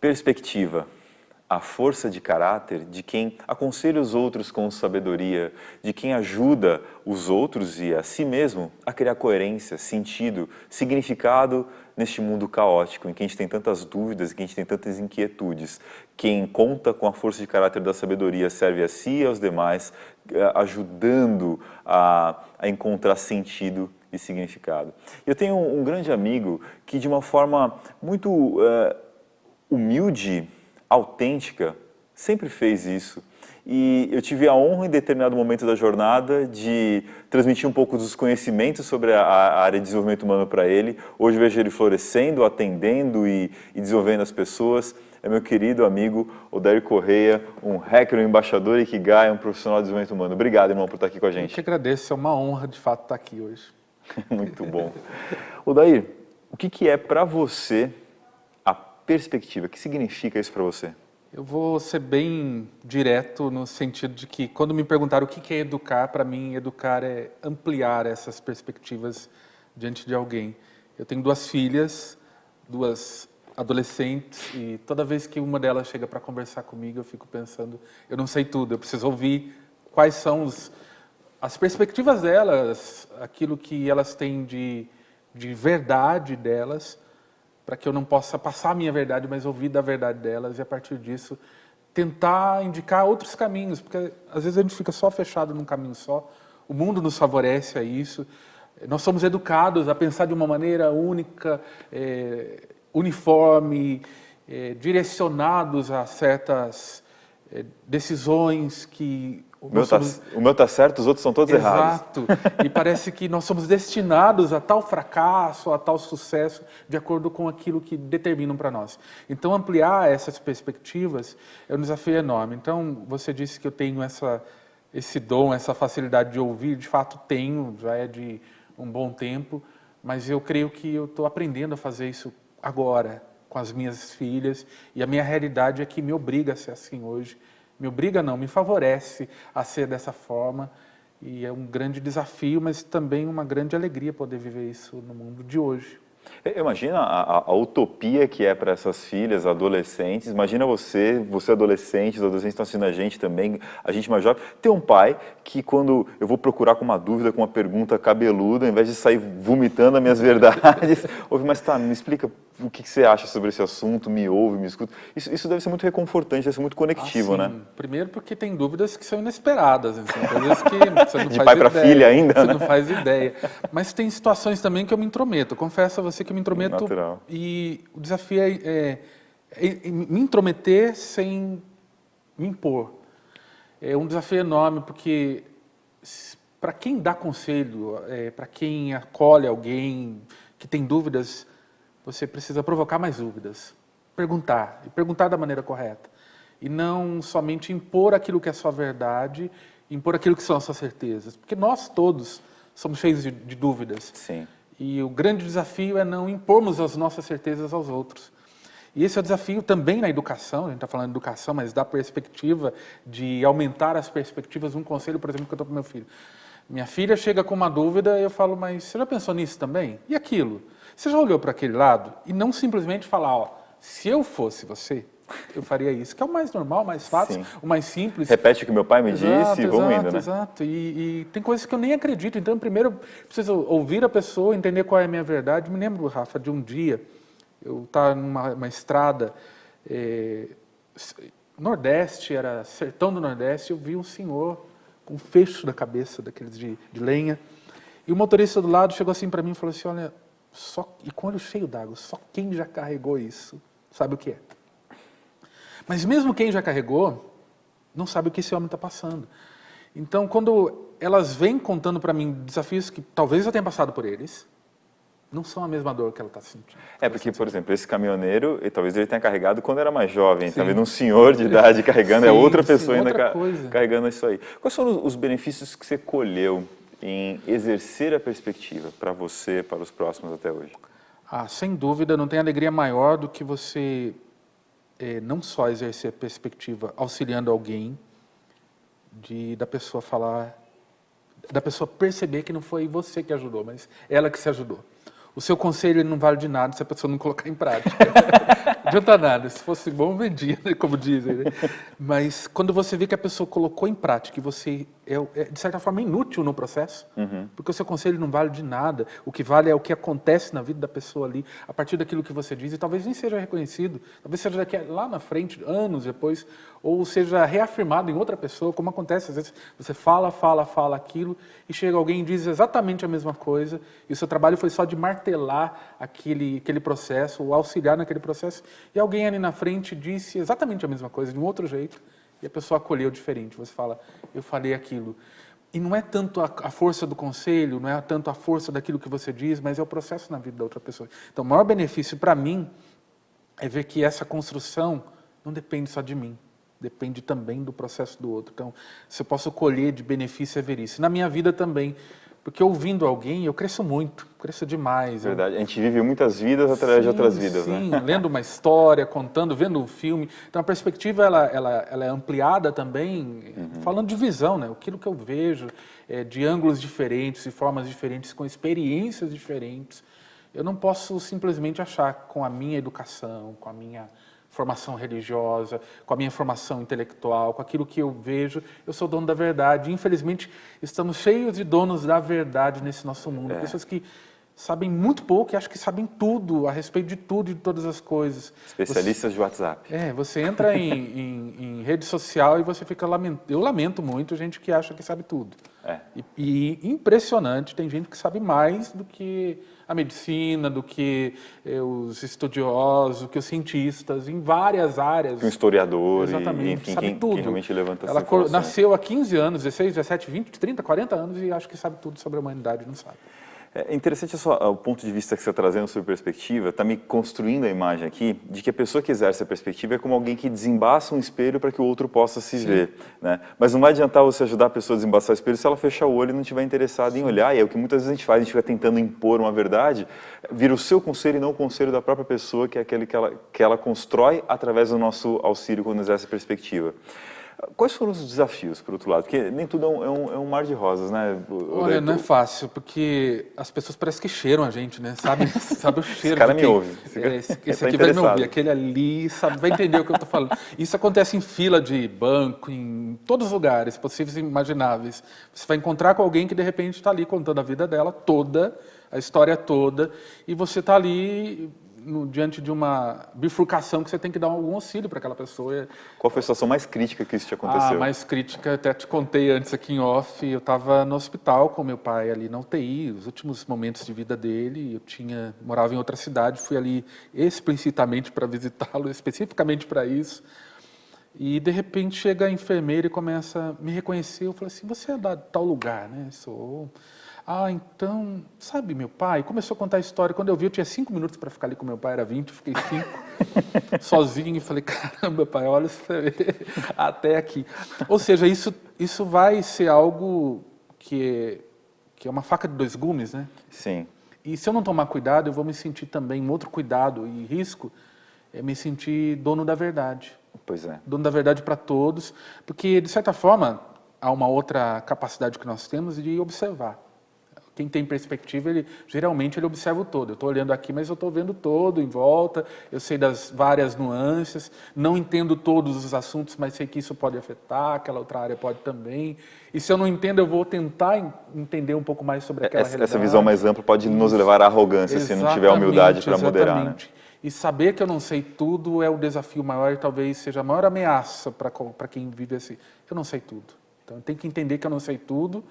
Perspectiva, a força de caráter de quem aconselha os outros com sabedoria, de quem ajuda os outros e a si mesmo a criar coerência, sentido, significado neste mundo caótico, em que a gente tem tantas dúvidas, em que a gente tem tantas inquietudes. Quem conta com a força de caráter da sabedoria serve a si e aos demais, ajudando a encontrar sentido e significado. Eu tenho um grande amigo que, de uma forma muito humilde, autêntica, sempre fez isso. E eu tive a honra, em determinado momento da jornada, de transmitir um pouco dos conhecimentos sobre a área de desenvolvimento humano para ele. Hoje vejo ele florescendo, atendendo e desenvolvendo as pessoas. É meu querido amigo Odair Correia, um hacker, um embaixador Ikigai, um profissional de desenvolvimento humano. Obrigado, irmão, por estar aqui com a gente. Eu que agradeço, é uma honra, de fato, estar aqui hoje. Muito bom. Odair, o que é para você a perspectiva? O que significa isso para você? Eu vou ser bem direto no sentido de que, quando me perguntaram o que é educar, para mim, educar é ampliar essas perspectivas diante de alguém. Eu tenho 2 filhas, 2 adolescentes, e toda vez que uma delas chega para conversar comigo, eu fico pensando, eu não sei tudo, eu preciso ouvir quais são as perspectivas delas, aquilo que elas têm de verdade delas, para que eu não possa passar a minha verdade, mas ouvir da verdade delas e, a partir disso, tentar indicar outros caminhos, porque às vezes a gente fica só fechado num caminho só. O mundo nos favorece a isso. Nós somos educados a pensar de uma maneira única, uniforme, direcionados a certas decisões que... O meu tá certo, os outros são todos errados. Exato. E parece que nós somos destinados a tal fracasso, a tal sucesso, de acordo com aquilo que determinam para nós. Então, ampliar essas perspectivas é um desafio enorme. Então, você disse que eu tenho esse dom, essa facilidade de ouvir. De fato, tenho, já é de um bom tempo. Mas eu creio que eu estou aprendendo a fazer isso agora, com as minhas filhas. E a minha realidade é que me obriga a ser assim hoje. Me obriga não, me favorece a ser dessa forma, e é um grande desafio, mas também uma grande alegria poder viver isso no mundo de hoje. Imagina a utopia que é para essas filhas, adolescentes. Imagina você adolescente, os adolescentes estão assistindo a gente também, a gente mais jovem. Ter um pai que, quando eu vou procurar com uma dúvida, com uma pergunta cabeluda, ao invés de sair vomitando as minhas verdades, ouve, mas tá, me explica o que você acha sobre esse assunto, me ouve, me escuta. Isso deve ser muito reconfortante, deve ser muito conectivo, né? Primeiro porque tem dúvidas que são inesperadas, assim, coisas que você não faz ideia. De pai para filha ainda, você né? não faz ideia. Mas tem situações também que eu me intrometo. Eu confesso a você que eu me intrometo. Natural. E o desafio é me intrometer sem me impor. É um desafio enorme, porque para quem dá conselho, para quem acolhe alguém que tem dúvidas, você precisa provocar mais dúvidas, perguntar, e perguntar da maneira correta. E não somente impor aquilo que é sua verdade, impor aquilo que são as suas certezas. Porque nós todos somos cheios de dúvidas. Sim. E o grande desafio é não impormos as nossas certezas aos outros. E esse é o desafio também na educação, a gente está falando de educação, mas da perspectiva de aumentar as perspectivas. Um conselho, por exemplo, que eu dou para o meu filho. Minha filha chega com uma dúvida e eu falo, mas você já pensou nisso também? E aquilo? Você já olhou para aquele lado? E não simplesmente falar, ó, se eu fosse você, eu faria isso, que é o mais normal, o mais fácil, Sim. o mais simples. Repete o que meu pai me disse e vamos indo, né? Exato. E tem coisas que eu nem acredito. Então, primeiro, eu preciso ouvir a pessoa, entender qual é a minha verdade. Me lembro, Rafa, de um dia, eu estava numa estrada, Nordeste, era sertão do Nordeste, eu vi um senhor com um fecho na cabeça, daqueles de lenha, e o motorista do lado chegou assim para mim e falou assim, olha, e com o olho cheio d'água, só quem já carregou isso sabe o que é. Mas mesmo quem já carregou, não sabe o que esse homem está passando. Então, quando elas vêm contando para mim desafios que talvez eu tenha passado por eles, não são a mesma dor que ela está sentindo. Porque, por exemplo, esse caminhoneiro, talvez ele tenha carregado quando era mais jovem, talvez um senhor de idade carregando, outra pessoa ainda carregando isso aí. Quais foram os benefícios que você colheu em exercer a perspectiva para você, para os próximos até hoje? Sem dúvida, não tem alegria maior do que você não só exercer a perspectiva auxiliando alguém, da pessoa falar, da pessoa perceber que não foi você que ajudou, mas ela que se ajudou. O seu conselho não vale de nada se a pessoa não colocar em prática. adianta nada. Se fosse bom, vendia, né, como dizem. Né? Mas quando você vê que a pessoa colocou em prática e você de certa forma, inútil no processo, porque o seu conselho não vale de nada. O que vale é o que acontece na vida da pessoa ali, a partir daquilo que você diz, e talvez nem seja reconhecido, talvez seja daqui lá na frente, anos depois, ou seja reafirmado em outra pessoa, como acontece, às vezes você fala aquilo, e chega alguém e diz exatamente a mesma coisa, e o seu trabalho foi só de martelar aquele processo, ou auxiliar naquele processo, e alguém ali na frente disse exatamente a mesma coisa, de um outro jeito, e a pessoa acolheu diferente. Você fala, eu falei aquilo. E não é tanto a força do conselho, não é tanto a força daquilo que você diz, mas é o processo na vida da outra pessoa. Então, o maior benefício para mim é ver que essa construção não depende só de mim, depende também do processo do outro. Então, se eu posso colher de benefício é ver isso. Na minha vida também, porque ouvindo alguém eu cresço muito, cresço demais. Verdade, a gente vive muitas vidas através de outras vidas, sim, né? Lendo uma história, contando, vendo um filme. Então a perspectiva ela é ampliada também, falando de visão, né? Aquilo que eu vejo, de ângulos diferentes, de formas diferentes, com experiências diferentes. Eu não posso simplesmente achar com a minha educação, com a minha formação religiosa, com a minha formação intelectual, com aquilo que eu vejo, eu sou dono da verdade. Infelizmente, estamos cheios de donos da verdade nesse nosso mundo. Pessoas que sabem muito pouco e acham que sabem tudo, a respeito de tudo e de todas as coisas. Especialistas de WhatsApp. Você entra em rede social e você fica eu lamento muito gente que acha que sabe tudo. E impressionante, tem gente que sabe mais do que a medicina, do que os estudiosos, do que os cientistas, em várias áreas. Um historiador, exatamente, enfim, sabe quem tudo. realmente levanta essa Ela informação. nasceu há 15 anos, 16, 17, 20, 30, 40 anos e acha que sabe tudo sobre a humanidade, não sabe. É interessante o ponto de vista que você está trazendo sobre perspectiva, está me construindo a imagem aqui de que a pessoa que exerce a perspectiva é como alguém que desembaça um espelho para que o outro possa se ver. Né? Mas não vai adiantar você ajudar a pessoa a desembaçar o espelho se ela fechar o olho e não estiver interessada em olhar. E é o que muitas vezes a gente faz, a gente fica tentando impor uma verdade, vira o seu conselho e não o conselho da própria pessoa, que é aquele que ela constrói através do nosso auxílio quando exerce a perspectiva. Quais foram os desafios, por outro lado? Porque nem tudo é um mar de rosas, né? Olha, não é fácil, porque as pessoas parecem que cheiram a gente, né? Sabe o cheiro. Esse cara me ouve. Esse aqui vai me ouvir, aquele ali, sabe, vai entender o que eu estou falando. Isso acontece em fila de banco, em todos os lugares possíveis e imagináveis. Você vai encontrar com alguém que de repente está ali contando a vida dela toda, a história toda, e você está ali diante de uma bifurcação que você tem que dar algum auxílio para aquela pessoa. Qual foi a situação mais crítica que isso te aconteceu? A mais crítica, até te contei antes aqui em off, eu estava no hospital com meu pai ali na UTI, os últimos momentos de vida dele, morava em outra cidade, fui ali explicitamente para visitá-lo, especificamente para isso, e de repente chega a enfermeira e começa a me reconhecer, eu falei assim, você é de tal lugar, né? Sou... então, sabe meu pai? Começou a contar a história. Quando eu vi, eu tinha 5 minutos para ficar ali com meu pai, era 20, fiquei 5, sozinho, e falei, caramba, pai, olha isso até aqui. Ou seja, isso vai ser algo que é uma faca de 2 gumes, né? Sim. E se eu não tomar cuidado, eu vou me sentir também, um outro cuidado e risco, é me sentir dono da verdade. Pois é. Dono da verdade para todos, porque, de certa forma, há uma outra capacidade que nós temos de observar. Quem tem perspectiva, geralmente ele observa o todo. Eu estou olhando aqui, mas eu estou vendo todo em volta, eu sei das várias nuances, não entendo todos os assuntos, mas sei que isso pode afetar, aquela outra área pode também. E se eu não entendo, eu vou tentar entender um pouco mais sobre aquela realidade. Essa visão mais ampla pode nos levar à arrogância, se não tiver humildade para moderar. Né? E saber que eu não sei tudo é o desafio maior e talvez seja a maior ameaça para quem vive assim. Eu não sei tudo. Então, eu tenho que entender que eu não sei tudo.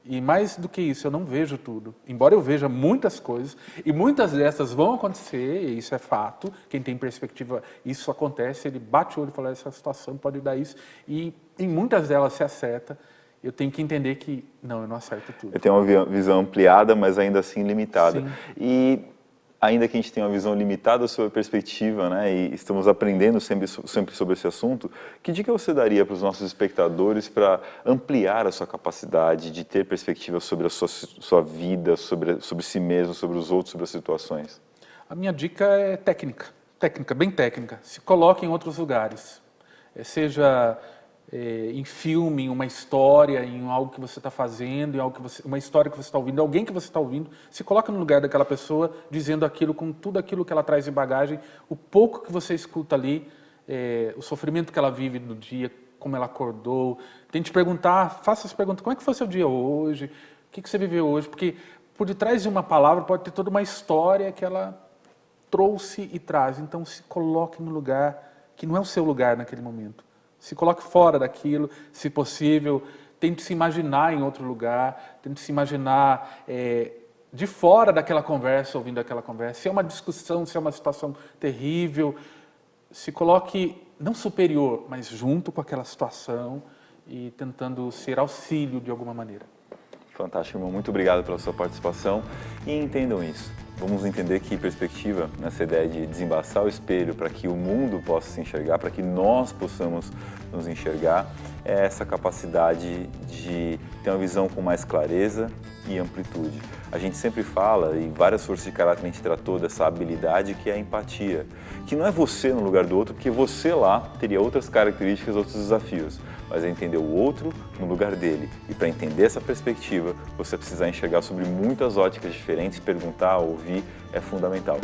E mais do que isso, eu não vejo tudo. Embora eu veja muitas coisas, e muitas dessas vão acontecer, e isso é fato, quem tem perspectiva, isso acontece, ele bate o olho e fala, essa situação pode dar isso, e em muitas delas se acerta, eu tenho que entender que, não, eu não acerto tudo. Eu tenho uma visão ampliada, mas ainda assim limitada. Sim. E ainda que a gente tenha uma visão limitada sobre a perspectiva, né, e estamos aprendendo sempre sobre esse assunto, que dica você daria para os nossos espectadores para ampliar a sua capacidade de ter perspectiva sobre a sua vida, sobre si mesmo, sobre os outros, sobre as situações? A minha dica é técnica, bem técnica. Se coloque em outros lugares. Seja em filme, em uma história, em algo que você está fazendo, em algo que uma história que você está ouvindo, alguém que você está ouvindo, se coloca no lugar daquela pessoa, dizendo aquilo com tudo aquilo que ela traz em bagagem, o pouco que você escuta ali, o sofrimento que ela vive no dia, como ela acordou. Tente perguntar, faça as perguntas, como é que foi seu dia hoje? O que você viveu hoje? Porque por detrás de uma palavra pode ter toda uma história que ela trouxe e traz. Então se coloque no lugar que não é o seu lugar naquele momento. Se coloque fora daquilo, se possível, tente se imaginar em outro lugar, tente se imaginar de fora daquela conversa, ouvindo aquela conversa. Se é uma discussão, se é uma situação terrível, se coloque não superior, mas junto com aquela situação e tentando ser auxílio de alguma maneira. Fantástico, irmão. Muito obrigado pela sua participação. E entendam isso. Vamos entender que perspectiva, nessa ideia de desembaçar o espelho para que o mundo possa se enxergar, para que nós possamos nos enxergar, é essa capacidade de ter uma visão com mais clareza e amplitude. A gente sempre fala, e várias forças de caráter a gente tratou dessa habilidade que é a empatia, que não é você no lugar do outro, porque você lá teria outras características, outros desafios, mas é entender o outro no lugar dele. E para entender essa perspectiva, você precisa enxergar sobre muitas óticas diferentes, perguntar, ouvir, é fundamental.